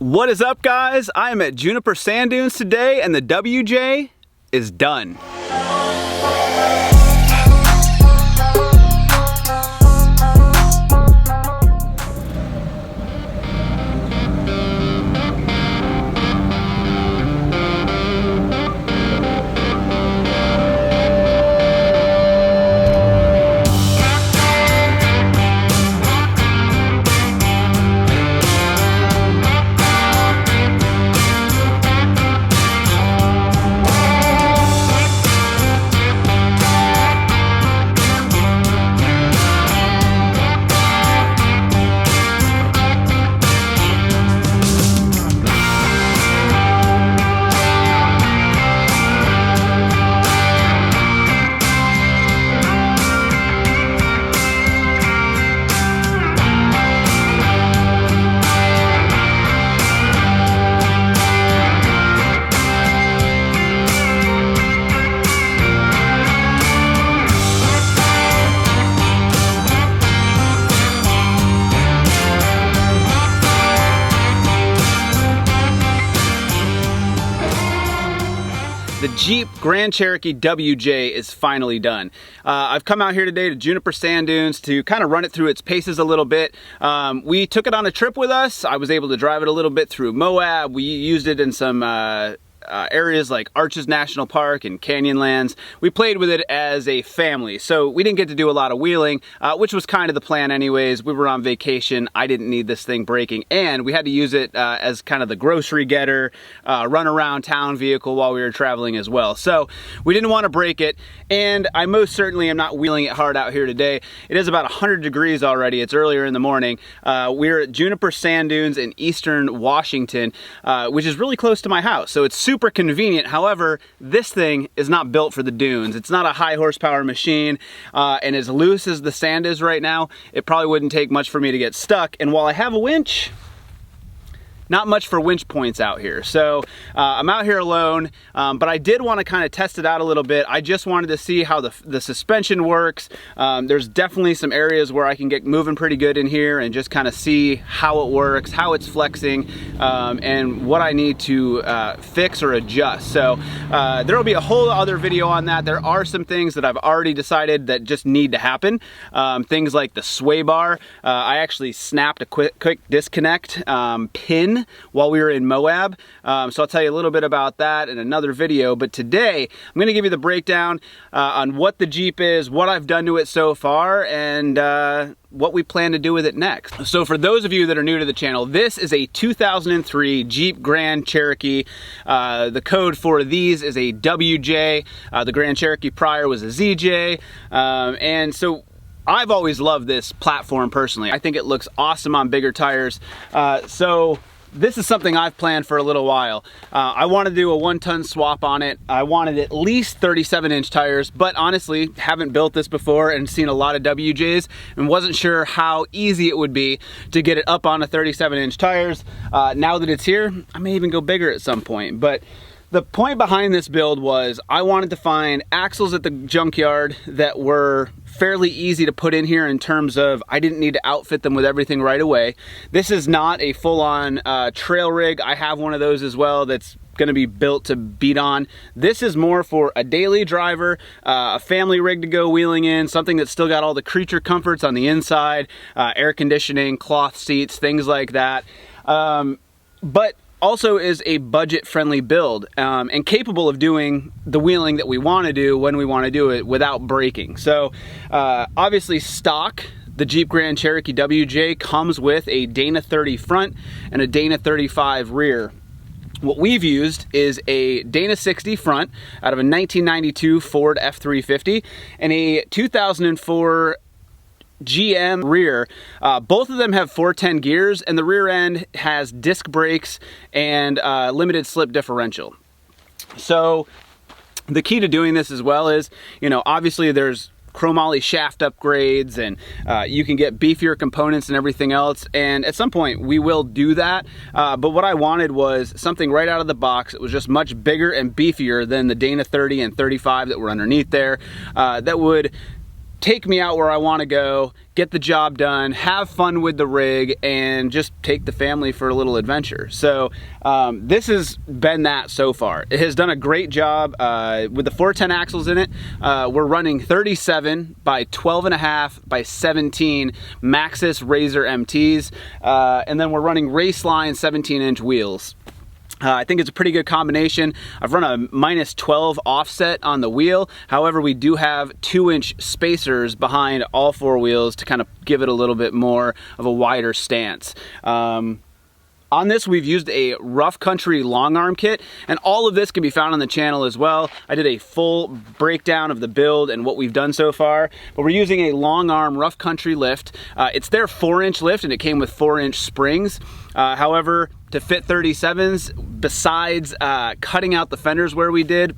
What is up, guys? I am at Juniper Sand Dunes today and the WJ is done. The Jeep Grand Cherokee WJ is finally done. I've come out here today to Juniper Sand Dunes to kind of run it through its paces a little bit. We took it on a trip with us. I was able to drive it a little bit through Moab. We used it in some areas like Arches National Park and Canyonlands. We played with it as a family, so we didn't get to do a lot of wheeling, which was kind of the plan anyways. We were on vacation. I didn't need this thing breaking, and we had to use it as kind of the grocery getter, run around town vehicle while we were traveling as well. So we didn't want to break it, and I most certainly am not wheeling it hard out here today. It is about 100 degrees already. It's earlier in the morning. We're at Juniper Sand Dunes in eastern Washington, which is really close to my house, so it's super convenient. However, this thing is not built for the dunes. It's not a high horsepower machine, and as loose as the sand is right now, it probably wouldn't take much for me to get stuck. And while I have a winch, not much for winch points out here. So I'm out here alone, but I did want to kind of test it out a little bit. I just wanted to see how the suspension works. There's definitely some areas where I can get moving pretty good in here and just kind of see how it works, how it's flexing, and what I need to fix or adjust. So there will be a whole other video on that. There are some things that I've already decided that just need to happen. Things like the sway bar. I actually snapped a quick disconnect pin while we were in Moab. So I'll tell you a little bit about that in another video, but today I'm going to give you the breakdown on what the Jeep is, what I've done to it so far, and what we plan to do with it next. So for those of you that are new to the channel, this is a 2003 Jeep Grand Cherokee. The code for these is a WJ. The Grand Cherokee prior was a ZJ, and so I've always loved this platform personally. I think it looks awesome on bigger tires. So this is something I've planned for a little while. I want to do a 1-ton swap on it. I wanted at least 37-inch tires, but honestly, haven't built this before and seen a lot of WJs and wasn't sure how easy it would be to get it up on a 37-inch tires. Now that it's here, I may even go bigger at some point. But the point behind this build was I wanted to find axles at the junkyard that were fairly easy to put in here in terms of I didn't need to outfit them with everything right away. This is not a full-on trail rig. I have one of those as well that's going to be built to beat on. This is more for a daily driver, a family rig to go wheeling in, something that's still got all the creature comforts on the inside, air conditioning, cloth seats, things like that. But also is a budget-friendly build and capable of doing the wheeling that we want to do when we want to do it without braking. So obviously stock, the Jeep Grand Cherokee WJ comes with a Dana 30 front and a Dana 35 rear. What we've used is a Dana 60 front out of a 1992 Ford F350 and a 2004 GM rear. Both of them have 410 gears, and the rear end has disc brakes and limited slip differential. So the key to doing this as well is, obviously there's chromoly shaft upgrades, and you can get beefier components and everything else, and at some point we will do that, but what I wanted was something right out of the box. It was just much bigger and beefier than the Dana 30 and 35 that were underneath there, that would take me out where I want to go, get the job done, have fun with the rig, and just take the family for a little adventure. So this has been that so far. It has done a great job with the 410 axles in it. We're running 37 by 12.5 by 17 Maxxis Razor MTs, and then we're running Raceline 17-inch wheels. I think it's a pretty good combination. I've run a -12 offset on the wheel. However, we do have 2-inch spacers behind all four wheels to kind of give it a little bit more of a wider stance. On this, we've used a rough country long arm kit, and all of this can be found on the channel as well. I did a full breakdown of the build and what we've done so far, but we're using a long arm rough country lift. It's their 4-inch lift, and it came with 4-inch springs. However, to fit 37s, besides cutting out the fenders where we did,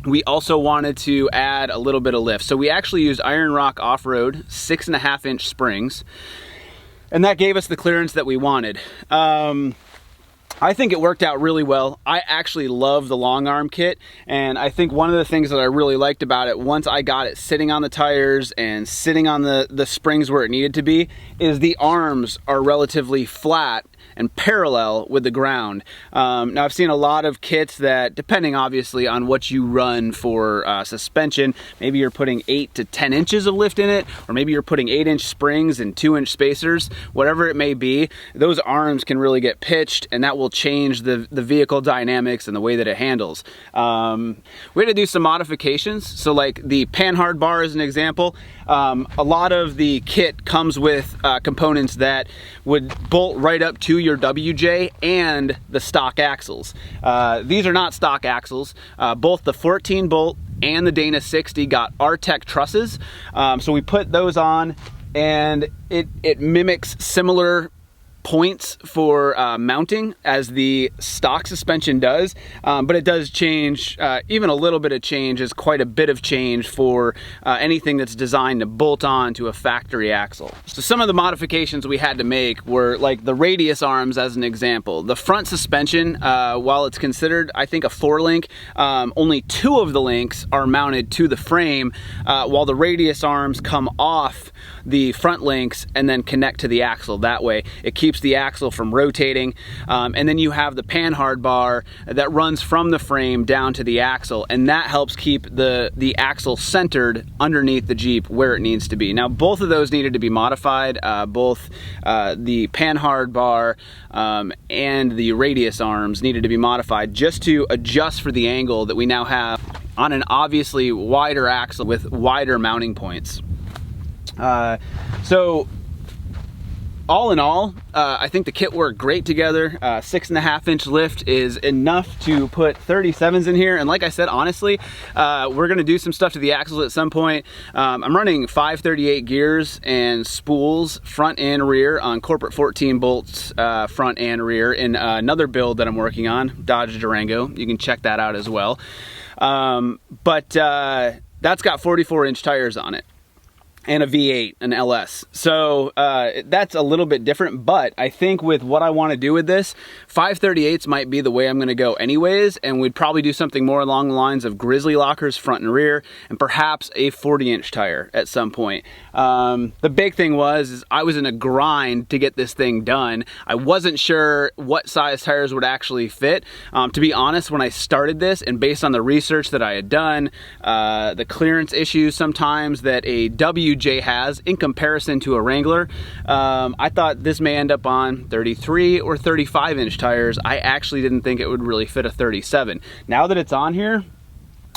we also wanted to add a little bit of lift. So we actually used Iron Rock Off-Road 6.5-inch springs, and that gave us the clearance that we wanted. I think it worked out really well. I actually love the long arm kit, and I think one of the things that I really liked about it, once I got it sitting on the tires and sitting on the springs where it needed to be, is the arms are relatively flat and parallel with the ground. Now I've seen a lot of kits that, depending obviously on what you run for suspension, maybe you're putting 8 to 10 inches of lift in it, or maybe you're putting 8-inch springs and 2-inch spacers, whatever it may be, those arms can really get pitched, and that will change the vehicle dynamics and the way that it handles. We had to do some modifications. So like the Panhard Bar is an example. A lot of the kit comes with components that would bolt right up to your WJ and the stock axles. These are not stock axles. Both the 14 bolt and the Dana 60 got R-Tech trusses. So we put those on, and it mimics similar points for mounting as the stock suspension does, but it does change. Even a little bit of change is quite a bit of change for anything that's designed to bolt on to a factory axle. So some of the modifications we had to make were like the radius arms as an example. The front suspension, while it's considered I think a 4-link, only 2 of the links are mounted to the frame, while the radius arms come off the front links and then connect to the axle. That way it keeps the axle from rotating, and then you have the Panhard bar that runs from the frame down to the axle, and that helps keep the axle centered underneath the Jeep where it needs to be. Now both of those needed to be modified, both the Panhard bar and the radius arms needed to be modified just to adjust for the angle that we now have on an obviously wider axle with wider mounting points. So all in all, I think the kit worked great together. 6.5-inch lift is enough to put 37s in here. And like I said, honestly, we're gonna do some stuff to the axles at some point. I'm running 538 gears and spools front and rear on corporate 14 bolts front and rear in another build that I'm working on, Dodge Durango. You can check that out as well. But that's got 44-inch tires on it, and a V8, an LS. So that's a little bit different, but I think with what I want to do with this, 538s might be the way I'm going to go anyways, and we'd probably do something more along the lines of grizzly lockers front and rear, and perhaps a 40-inch tire at some point. The big thing is I was in a grind to get this thing done. I wasn't sure what size tires would actually fit. To be honest, when I started this, and based on the research that I had done, the clearance issues sometimes that a WJ has in comparison to a Wrangler, I thought this may end up on 33 or 35-inch tires. I actually didn't think it would really fit a 37. Now that it's on here,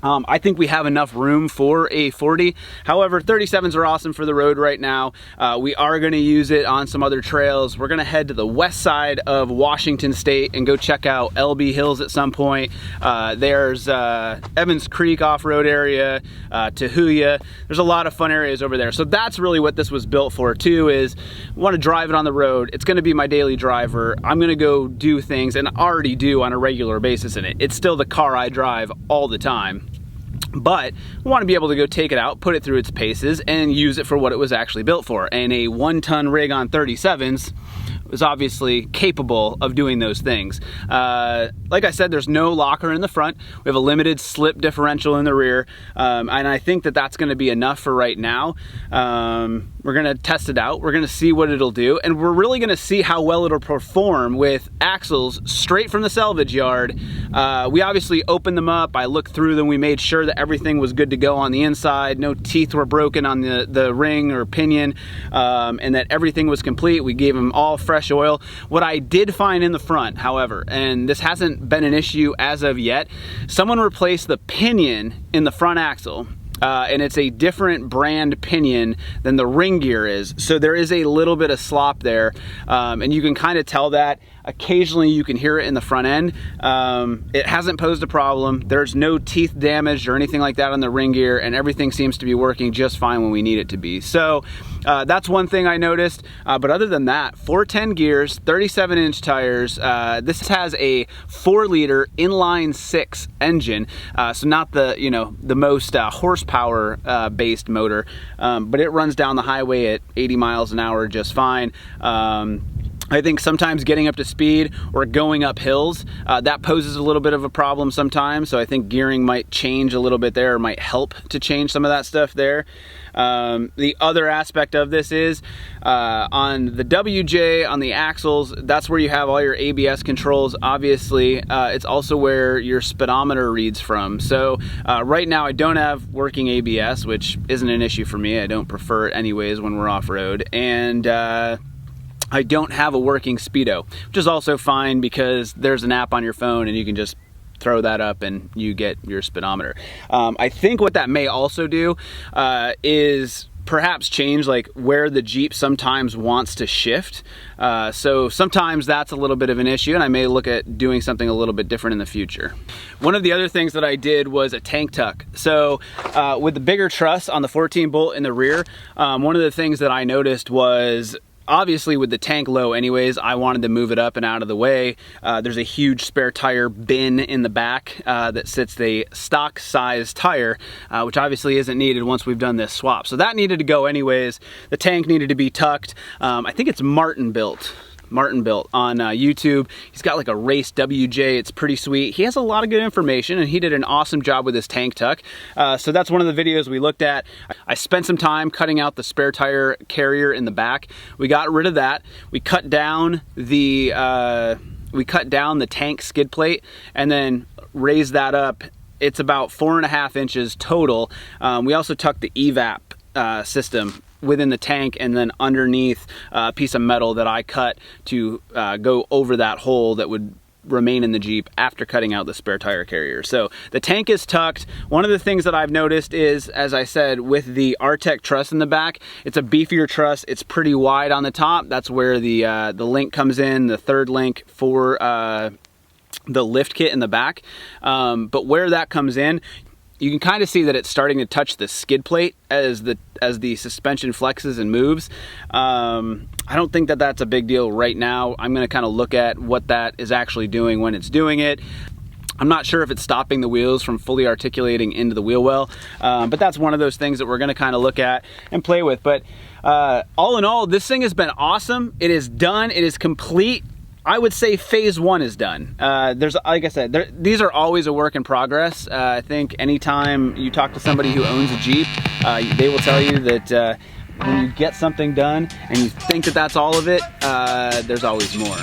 I think we have enough room for a 40. However, 37s are awesome for the road right now. We are going to use it on some other trails. We're going to head to the west side of Washington State and go check out LB Hills at some point. There's Evans Creek off-road area, Tahuya. There's a lot of fun areas over there. So that's really what this was built for too, is I want to drive it on the road. It's going to be my daily driver. I'm going to go do things, and already do on a regular basis in it. It's still the car I drive all the time. But we want to be able to go take it out, put it through its paces, and use it for what it was actually built for. And a 1-ton rig on 37s, was obviously capable of doing those things. Like I said, there's no locker in the front. We have a limited slip differential in the rear, and I think that that's going to be enough for right now. We're going to test it out. We're going to see what it'll do, and we're really going to see how well it'll perform with axles straight from the salvage yard. We obviously opened them up. I looked through them. We made sure that everything was good to go on the inside. No teeth were broken on the ring or pinion, and that everything was complete. We gave them all fresh oil. What I did find in the front, however, and this hasn't been an issue as of yet, someone replaced the pinion in the front axle. And it's a different brand pinion than the ring gear is. So there is a little bit of slop there, and you can kind of tell that. Occasionally you can hear it in the front end. It hasn't posed a problem. There's no teeth damage or anything like that on the ring gear, and everything seems to be working just fine when we need it to be. So that's one thing I noticed. But other than that, 410 gears, 37-inch tires. This has a 4-liter inline 6 engine, so not the the most horsepower based motor, but it runs down the highway at 80 miles an hour just fine. I think sometimes getting up to speed or going up hills, that poses a little bit of a problem sometimes. So I think gearing might change a little bit there, or might help to change some of that stuff there. The other aspect of this is on the WJ, on the axles, that's where you have all your ABS controls. Obviously, it's also where your speedometer reads from. So right now I don't have working ABS, which isn't an issue for me. I don't prefer it anyways when we're off-road. And I don't have a working speedo, which is also fine because there's an app on your phone and you can just throw that up and you get your speedometer. I think what that may also do is perhaps change like where the Jeep sometimes wants to shift. So sometimes that's a little bit of an issue, and I may look at doing something a little bit different in the future. One of the other things that I did was a tank tuck. So with the bigger truss on the 14 bolt in the rear, one of the things that I noticed was, obviously with the tank low anyways, I wanted to move it up and out of the way. There's a huge spare tire bin in the back that sits the stock size tire, which obviously isn't needed once we've done this swap. So that needed to go anyways. The tank needed to be tucked. I think it's Martin built on YouTube. He's got like a race WJ. It's pretty sweet. He has a lot of good information, and he did an awesome job with his tank tuck. So that's one of the videos we looked at. I spent some time cutting out the spare tire carrier in the back. We got rid of that. We cut down the tank skid plate and then raised that up. It's about 4.5 inches total. We also tucked the evap system within the tank, and then underneath a piece of metal that I cut to go over that hole that would remain in the Jeep after cutting out the spare tire carrier. So the tank is tucked. One of the things that I've noticed is, as I said, with the Artec truss in the back, it's a beefier truss. It's pretty wide on the top. That's where the link comes in, the third link for the lift kit in the back. But where that comes in, you can kind of see that it's starting to touch the skid plate as the suspension flexes and moves. I don't think that that's a big deal right now. I'm going to kind of look at what that is actually doing when it's doing it. I'm not sure if it's stopping the wheels from fully articulating into the wheel well, but that's one of those things that we're going to kind of look at and play with. But all in all, this thing has been awesome. It is done. It is complete. I would say phase 1 is done. There's, like I said, these are always a work in progress. I think anytime you talk to somebody who owns a Jeep, they will tell you that when you get something done and you think that that's all of it, there's always more.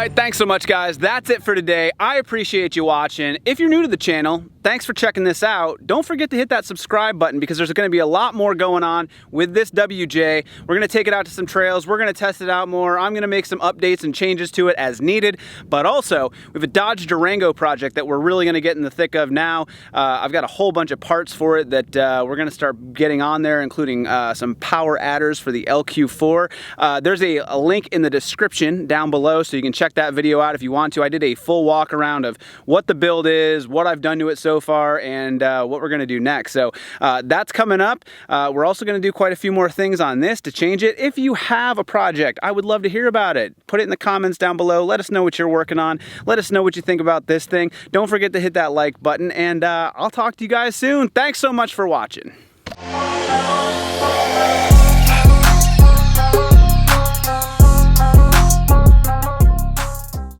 right, thanks so much, guys. That's it for today. I appreciate you watching. If you're new to the channel, thanks for checking this out. Don't forget to hit that subscribe button because there's going to be a lot more going on with this WJ. We're going to take it out to some trails. We're going to test it out more. I'm going to make some updates and changes to it as needed. But also, we have a Dodge Durango project that we're really going to get in the thick of now. I've got a whole bunch of parts for it that we're going to start getting on there, including some power adders for the LQ4. There's a link in the description down below, so you can check that video out if you want to. I did a full walk around of what the build is, what I've done to it so far, and what we're going to do next. So that's coming up. We're also going to do quite a few more things on this to change it. If you have a project, I would love to hear about it. Put it in the comments down below. Let us know what you're working on. Let us know what you think about this thing. Don't forget to hit that like button, and I'll talk to you guys soon. Thanks so much for watching.